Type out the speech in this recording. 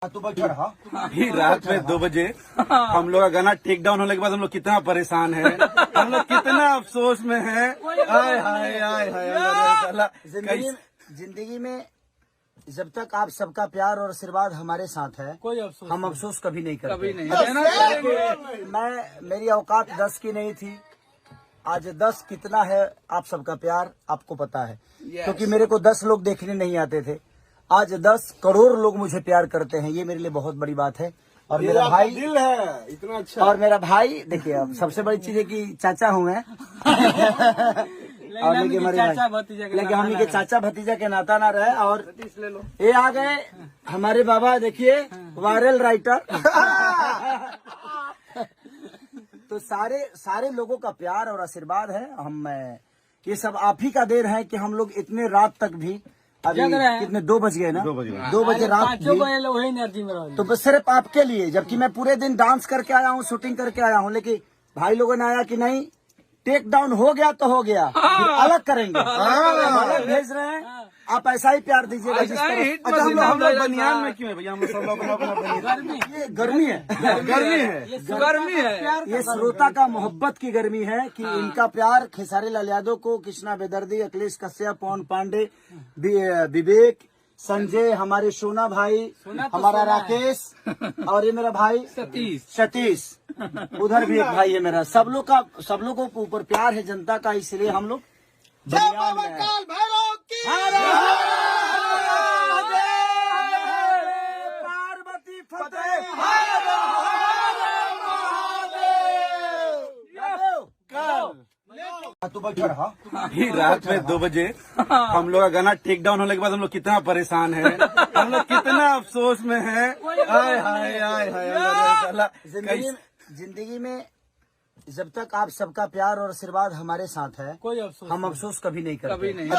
तू बैठा रहा। अभी रात में 2 बजे हम लोग का गाना टेक डाउन होने के बाद हम लोग कितना परेशान है, हम लोग कितना अफसोस में है। हाय हाय हाय हाय जिंदगी में जब तक आप सबका प्यार और आशीर्वाद हमारे साथ है, कोई अफसोस हम अफसोस कभी नहीं करते। कभी नहीं। मेरी औकात 10 की नहीं थी, आज 10 कितना है आप सबका प्यार आपको पता है। क्योंकि मेरे को 10 लोग देखने नहीं आते थे, आज 10 करोड़ लोग मुझे प्यार करते हैं, ये मेरे लिए बहुत बड़ी बात है। और मेरा भाई दिल है इतना अच्छा। और मेरा भाई देखिए, अब सबसे बड़ी चीज है कि चाचा हूँ मैं और लेकिन हम के चाचा भतीजा के नाता ना रहे। और ये आ गए हमारे बाबा, देखिए वायरल राइटर। तो सारे लोगों का प्यार और आशीर्वाद है। हम ये सब आप ही का देर है कि हम लोग इतने रात तक भी, अभी कितने 2 बज गए ना, 2 बजे रात भी, तो बस सिर्फ आपके लिए, जबकि मैं पूरे दिन डांस करके आया हूँ, शूटिंग करके आया हूँ, लेकिन भाई लोगों ने आया कि नहीं टेक डाउन हो गया तो हो गया, फिर अलग करेंगे, भेज रहे हैं। आप ऐसा ही प्यार दीजिएगा जिस तरह। अच्छा हम लोग बनियान में क्यों है भैया? हम लोग सब लोग अपना बनियान। ये गर्मी है, गर्मी है। ये श्रोता का मोहब्बत की गर्मी है कि इनका प्यार खेसारी लाल यादव को, कृष्णा बेदर्दी, अखिलेश कश्यप, पवन पांडे, विवेक, संजय, हमारे सोना भाई, हमारा राकेश, और ये मेरा भाई सतीश, उधर भी एक भाई है मेरा। सब लोगों के ऊपर प्यार है जनता का, इसलिए हम लोग बनियान में हैं। पार्वती फतेह। तू बैठा रहा। अभी रात में 2 बजे हम लोग का गाना टेक डाउन होने के बाद हम लोग कितना परेशान है, हम लोग कितना अफसोस में है। हाय हाय हाय हाय जिंदगी में जब तक आप सबका प्यार और आशीर्वाद हमारे साथ है, कोई अफसोस हम अफसोस कभी नहीं करते। कभी नहीं।